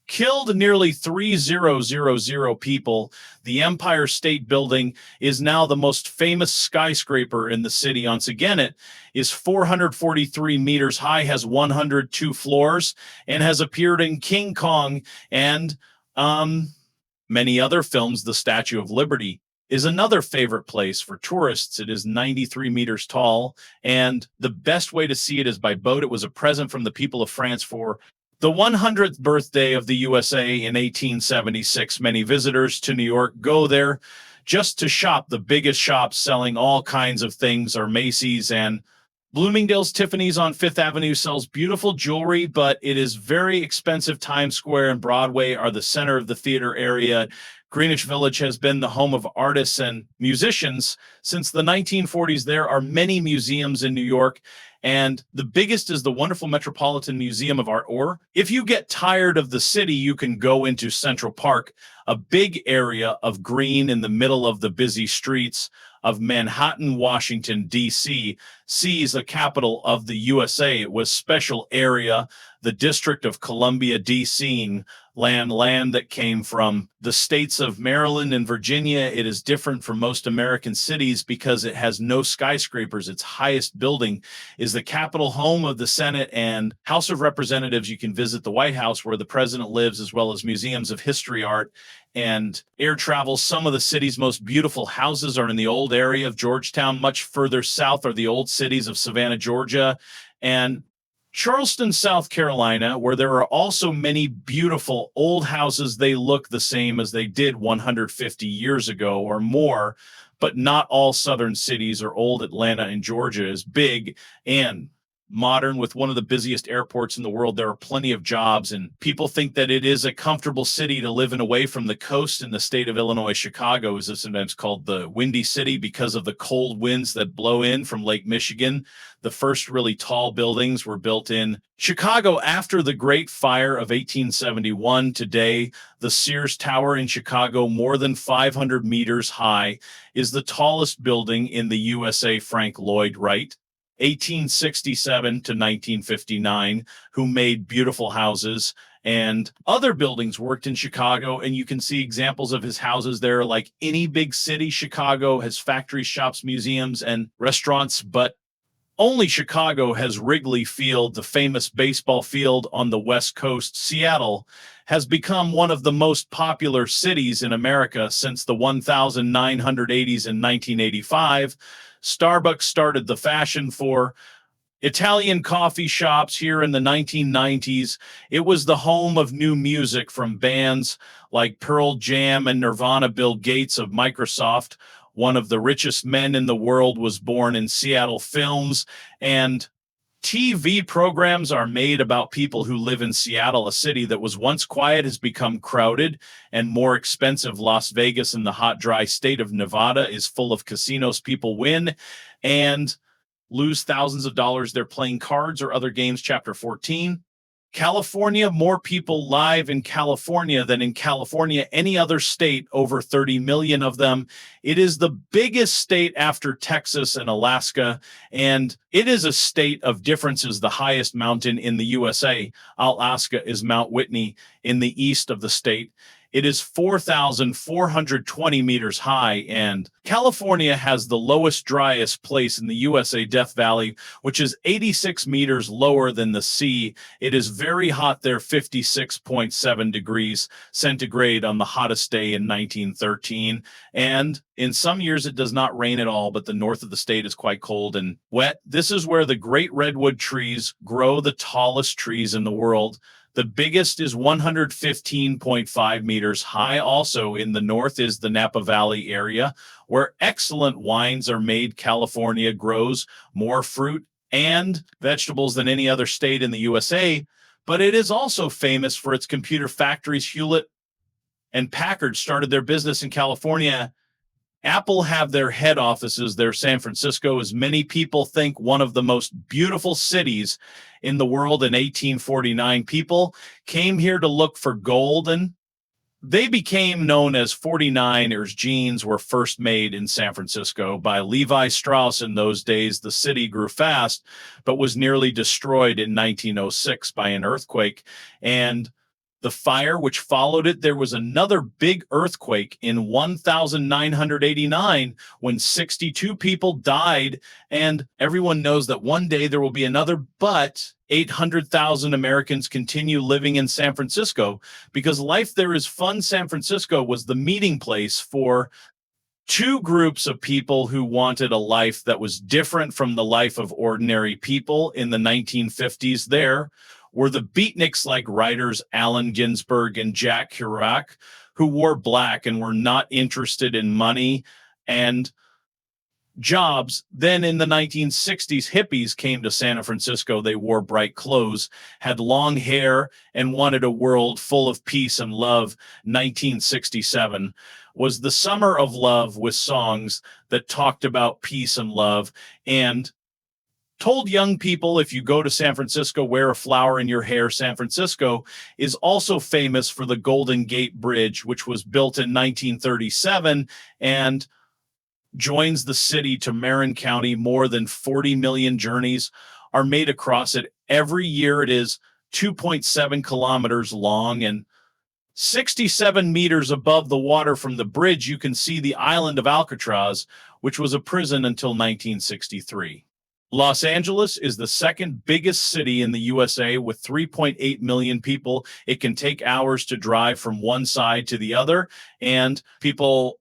killed nearly 3,000 people. The Empire State Building is now the most famous skyscraper in the city. Once again, it is 443 meters high, has 102 floors, and has appeared in King Kong and many other films. The Statue of Liberty is another favorite place for tourists. It is 93 meters tall, and the best way to see it is by boat. It was a present from the people of France for the 100th birthday of the USA in 1876. Many visitors to New York go there just to shop. The biggest shops selling all kinds of things are Macy's, and Bloomingdale's. Tiffany's on Fifth Avenue sells beautiful jewelry, but it is very expensive. Times Square and Broadway are the center of the theater area. Greenwich Village has been the home of artists and musicians since the 1940s. There are many museums in New York, and the biggest is the wonderful Metropolitan Museum of Art. Or if you get tired of the city, you can go into Central Park, a big area of green in the middle of the busy streets of Manhattan, Washington, D.C. is the capital of the USA. It was special area, the District of Columbia, D.C., land that came from the states of Maryland and Virginia. It is different from most American cities because it has no skyscrapers. Its highest building is the Capitol, home of the Senate and House of Representatives. You can visit the White House where the president lives, as well as museums of history, art, and air travel. Some of the city's most beautiful houses are in the old area of Georgetown. Much further south are the old cities of Savannah, Georgia, and Charleston, South Carolina, where there are also many beautiful old houses. They look the same as they did 150 years ago or more, but not all southern cities are old. Atlanta in Georgia is big and modern, with one of the busiest airports in the world. There are plenty of jobs, and people think that it is a comfortable city to live in away from the coast. In the state of Illinois, Chicago is sometimes called the Windy City because of the cold winds that blow in from Lake Michigan. The first really tall buildings were built in Chicago after the Great Fire of 1871. Today, the Sears Tower in Chicago, more than 500 meters high, is the tallest building in the USA. Frank Lloyd Wright, 1867 to 1959, who made beautiful houses and other buildings, worked in Chicago, and you can see examples of his houses there. Like any big city, Chicago has factories, shops, museums, and restaurants, but only Chicago has Wrigley Field, the famous baseball field on the West Coast. Seattle has become one of the most popular cities in America since the 1980s. In 1985, Starbucks started the fashion for Italian coffee shops here in the 1990s. It was the home of new music from bands like Pearl Jam and Nirvana. Bill Gates of Microsoft, one of the richest men in the world, was born in Seattle. Films and TV programs are made about people who live in Seattle. A city that was once quiet has become crowded and more expensive. Las Vegas, in the hot, dry state of Nevada, is full of casinos. People win and lose thousands of dollars. They're playing cards or other games. Chapter 14. California, more people live in California than in California any other state, over 30 million of them. It is the biggest state after Texas and Alaska, and it is a state of differences. The highest mountain in the USA, Alaska, is Mount Whitney in the east of the state. It is 4,420 meters high, and California has the lowest, driest place in the USA, Death Valley, which is 86 meters lower than the sea. It is very hot there, 56.7 degrees centigrade on the hottest day in 1913. And in some years, it does not rain at all, but the north of the state is quite cold and wet. This is where the great redwood trees grow, the tallest trees in the world. The biggest is 115.5 meters high. Also in the north is the Napa Valley area, where excellent wines are made. California grows more fruit and vegetables than any other state in the USA, but it is also famous for its computer factories. Hewlett and Packard started their business in California. Apple have their head offices there. San Francisco is, many people think, one of the most beautiful cities in the world. In 1849, people came here to look for gold, and they became known as 49ers. Jeans were first made in San Francisco by Levi Strauss. In those days, the city grew fast, but was nearly destroyed in 1906 by an earthquake. And the fire which followed it, there was another big earthquake in 1989 when 62 people died. And everyone knows that one day there will be another, but 800,000 Americans continue living in San Francisco because life there is fun. San Francisco was the meeting place for two groups of people who wanted a life that was different from the life of ordinary people in the 1950s. There were the beatniks like writers Allen Ginsberg and Jack Kerouac, who wore black and were not interested in money and jobs. Then in the 1960s, hippies came to San Francisco. They wore bright clothes, had long hair, and wanted a world full of peace and love. 1967 was the summer of love, with songs that talked about peace and love and told young people, if you go to San Francisco, wear a flower in your hair. San Francisco is also famous for the Golden Gate Bridge, which was built in 1937 and joins the city to Marin County. More than 40 million journeys are made across it every year. It is 2.7 kilometers long, and 67 meters above the water from the bridge, you can see the island of Alcatraz, which was a prison until 1963. Los Angeles is the second biggest city in the USA with 3.8 million people. It can take hours to drive from one side to the other, and people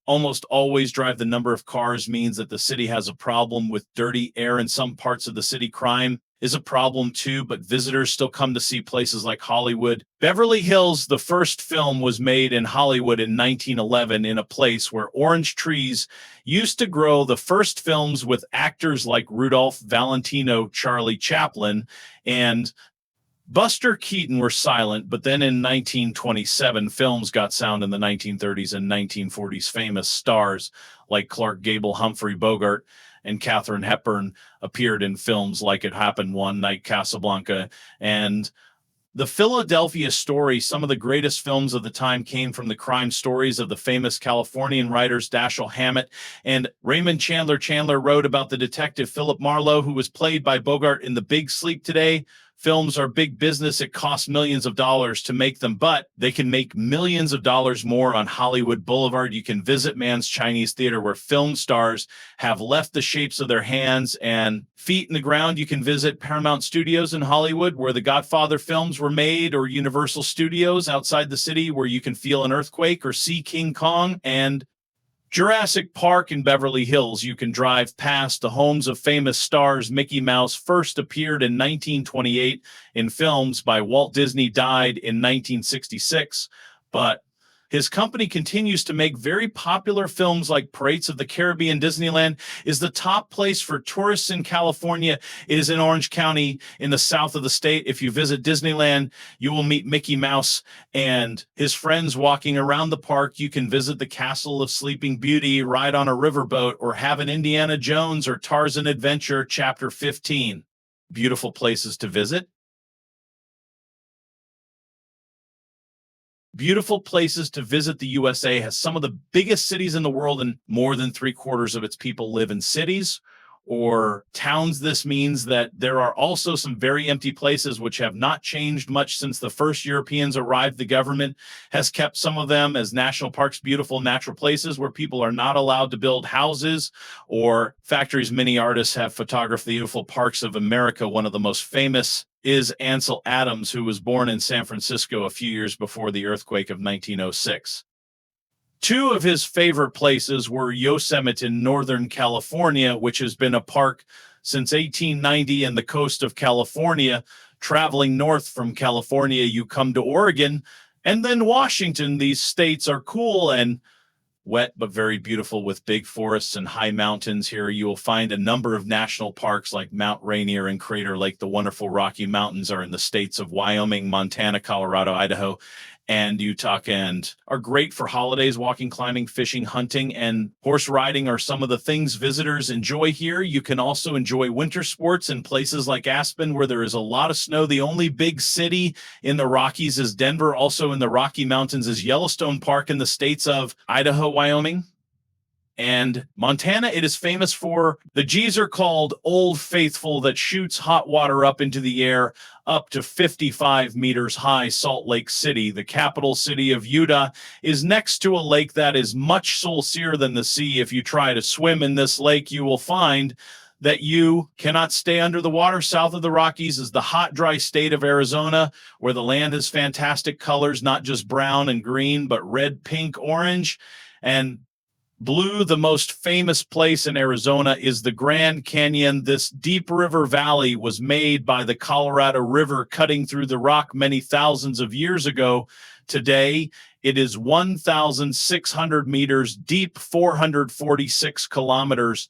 almost always drive. The number of cars means that the city has a problem with dirty air. In some parts of the city, crime is a problem too, but visitors still come to see places like Hollywood. Beverly Hills, the first film, was made in Hollywood in 1911 in a place where orange trees used to grow. The first films with actors like Rudolph Valentino, Charlie Chaplin, and Buster Keaton were silent, but then in 1927, films got sound. In the 1930s and 1940s, famous stars like Clark Gable, Humphrey Bogart, and Katharine Hepburn appeared in films like It Happened One Night, Casablanca, and The Philadelphia Story. Some of the greatest films of the time came from the crime stories of the famous Californian writers Dashiell Hammett and Raymond Chandler. Chandler wrote about the detective Philip Marlowe, who was played by Bogart in The Big Sleep. Today, films are big business. It costs millions of dollars to make them, but they can make millions of dollars more on Hollywood Boulevard. You can visit Mann's Chinese Theater, where film stars have left the shapes of their hands and feet in the ground. You can visit Paramount Studios in Hollywood, where the Godfather films were made, or Universal Studios outside the city, where you can feel an earthquake or see King Kong, and Jurassic Park in Beverly Hills. You can drive past the homes of famous stars. Mickey Mouse first appeared in 1928 in films by Walt Disney, died in 1966, but his company continues to make very popular films like Pirates of the Caribbean. Disneyland is the top place for tourists in California. It is in Orange County in the south of the state. If you visit Disneyland, you will meet Mickey Mouse and his friends walking around the park. You can visit the Castle of Sleeping Beauty, ride on a riverboat, or have an Indiana Jones or Tarzan adventure. Chapter 15. Beautiful places to visit. Beautiful places to visit. The USA has some of the biggest cities in the world, and more than 3/4 of its people live in cities or towns. This means that there are also some very empty places which have not changed much since the first Europeans arrived. The government has kept some of them as national parks, beautiful natural places where people are not allowed to build houses or factories. Many artists have photographed the beautiful parks of America. One of the most famous is Ansel Adams, who was born in San Francisco a few years before the earthquake of 1906. Two of his favorite places were Yosemite in Northern California, which has been a park since 1890, and the coast of California. Traveling north from California, you come to Oregon and then Washington. These states are cool and wet, but very beautiful with big forests and high mountains. Here you will find a number of national parks like Mount Rainier and Crater Lake. The wonderful Rocky Mountains are in the states of Wyoming, Montana, Colorado, Idaho, and Utah, and are great for holidays. Walking, climbing, fishing, hunting, and horse riding are some of the things visitors enjoy here. You can also enjoy winter sports in places like Aspen, where there is a lot of snow. The only big city in the Rockies is Denver. Also in the Rocky Mountains is Yellowstone Park in the states of Idaho, Wyoming, and Montana. It is famous for the geyser called Old Faithful that shoots hot water up into the air up to 55 meters high. Salt Lake City, the capital city of Utah, is next to a lake that is much saltier than the sea. If you try to swim in this lake, you will find that you cannot stay under the water. South of the Rockies is the hot, dry state of Arizona, where the land has fantastic colors, not just brown and green, but red, pink, orange, and blue. The most famous place in Arizona is the Grand Canyon. This deep river valley was made by the Colorado River cutting through the rock many thousands of years ago. Today, it is 1,600 meters deep, 446 kilometers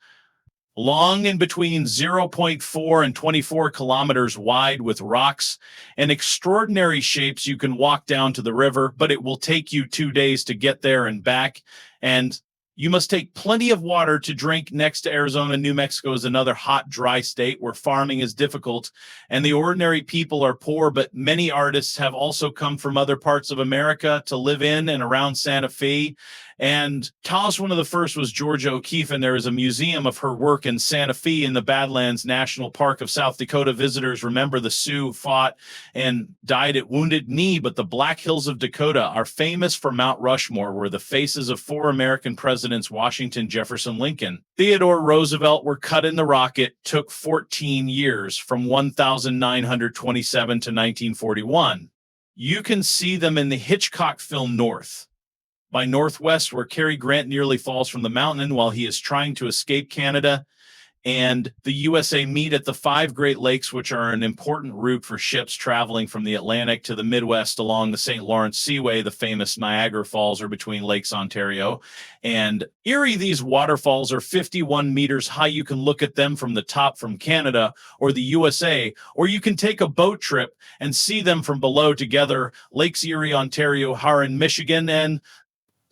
long, and between 0.4 and 24 kilometers wide, with rocks and extraordinary shapes. You can walk down to the river, but it will take you 2 days to get there and back. And you must take plenty of water to drink. Next to Arizona, New Mexico is another hot, dry state where farming is difficult and the ordinary people are poor, but many artists have also come from other parts of America to live in and around Santa Fe. And tallest one of the first was Georgia O'Keeffe, and there is a museum of her work in Santa Fe in the Badlands National Park of South Dakota. Visitors remember the Sioux fought and died at Wounded Knee, but the Black Hills of Dakota are famous for Mount Rushmore, where the faces of 4 American presidents, Washington, Jefferson, Lincoln, Theodore Roosevelt, were cut in the rock. It took 14 years, from 1927 to 1941. You can see them in the Hitchcock film North by Northwest, where Cary Grant nearly falls from the mountain while he is trying to escape Canada and the USA meet at the 5 Great Lakes, which are an important route for ships traveling from the Atlantic to the Midwest along the St. Lawrence Seaway. The famous Niagara Falls are between Lakes Ontario and Erie. These waterfalls are 51 meters high. You can look at them from the top from Canada or the USA, or you can take a boat trip and see them from below together. Lakes Erie, Ontario, Huron, Michigan, and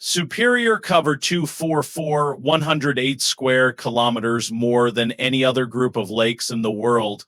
Superior cover 244, 108 square kilometers, more than any other group of lakes in the world.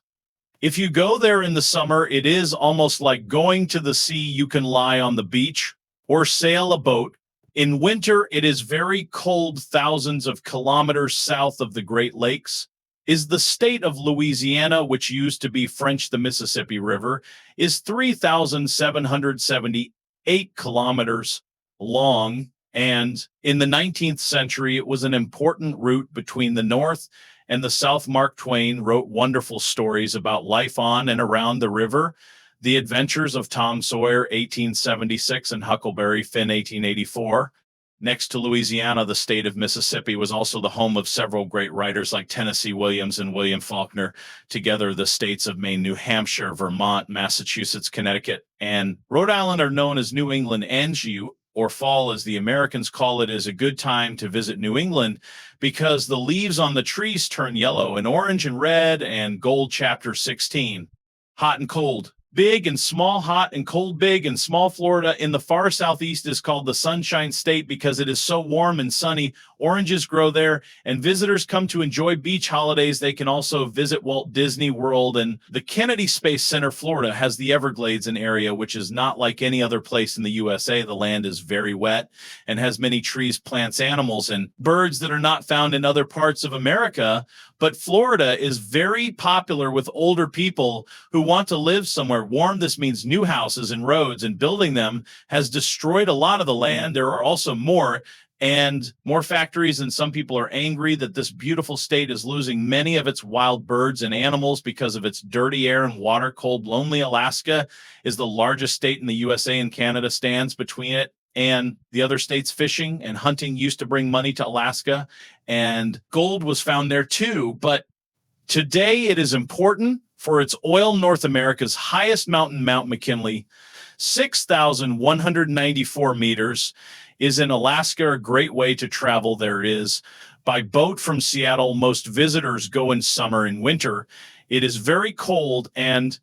If you go there in the summer, it is almost like going to the sea. You can lie on the beach or sail a boat. In winter, it is very cold. Thousands of kilometers south of the Great Lakes is the state of Louisiana, which used to be French. The Mississippi River is 3,778 kilometers long. And in the 19th century, it was an important route between the North and the South. Mark Twain wrote wonderful stories about life on and around the river. The Adventures of Tom Sawyer, 1876, and Huckleberry Finn, 1884. Next to Louisiana, the state of Mississippi was also the home of several great writers like Tennessee Williams and William Faulkner. Together, the states of Maine, New Hampshire, Vermont, Massachusetts, Connecticut, and Rhode Island are known as New England. Anjou, or fall as the Americans call it, is a good time to visit New England because the leaves on the trees turn yellow and orange and red and gold. Chapter 16, hot and cold. big and small, hot and cold, big and small. Florida in the far southeast is called the Sunshine State because it is so warm and sunny. Oranges grow there, and visitors come to enjoy beach holidays. They can also visit Walt Disney World, and the Kennedy Space Center, Florida, has the Everglades, an area which is not like any other place in the USA. The land is very wet and has many trees, plants, animals, and birds that are not found in other parts of America. But Florida is very popular with older people who want to live somewhere warm. This means new houses and roads, and building them has destroyed a lot of the land. There are also more factories, and some people are angry that this beautiful state is losing many of its wild birds and animals because of its dirty air and water. Cold, lonely Alaska is the largest state in the USA, and Canada stands between it and the other states. Fishing and hunting used to bring money to Alaska, and gold was found there too. But today it is important for its oil. North America's highest mountain, Mount McKinley, 6,194 meters, is in Alaska. A great way to travel there is by boat from Seattle. Most visitors go in summer and winter. It is very cold, and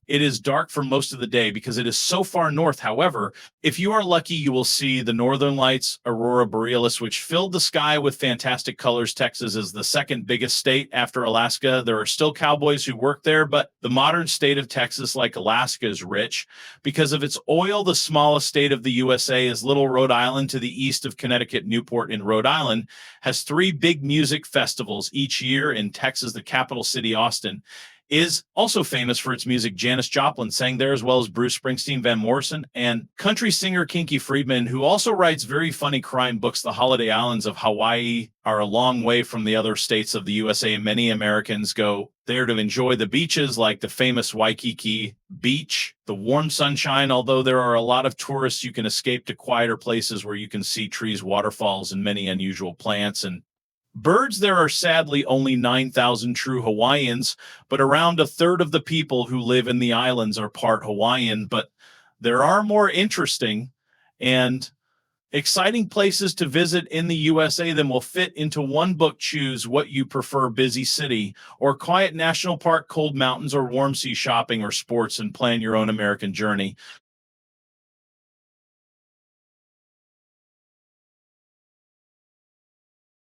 it is dark for most of the day because it is so far north. However, if you are lucky, you will see the northern lights, aurora borealis, which filled the sky with fantastic colors. Texas is the second biggest state after Alaska. There are still cowboys who work there, but the modern state of Texas, like Alaska, is rich because of its oil. The smallest state of the USA is Little Rhode Island, to the east of Connecticut. Newport in Rhode Island has 3 big music festivals each year. In Texas, the capital city, Austin, is also famous for its music. Janis Joplin sang there, as well as Bruce Springsteen, Van Morrison, and country singer Kinky Friedman, who also writes very funny crime books. The Holiday Islands of Hawaii are a long way from the other states of the USA, and many Americans go there to enjoy the beaches, like the famous Waikiki Beach, the warm sunshine. Although there are a lot of tourists, you can escape to quieter places where you can see trees, waterfalls, and many unusual plants and birds. There are sadly only 9,000 true Hawaiians, but around a third of the people who live in the islands are part Hawaiian. But there are more interesting and exciting places to visit in the USA than will fit into one book. Choose what you prefer: busy city or quiet national park, cold mountains or warm sea, shopping or sports, and plan your own American journey.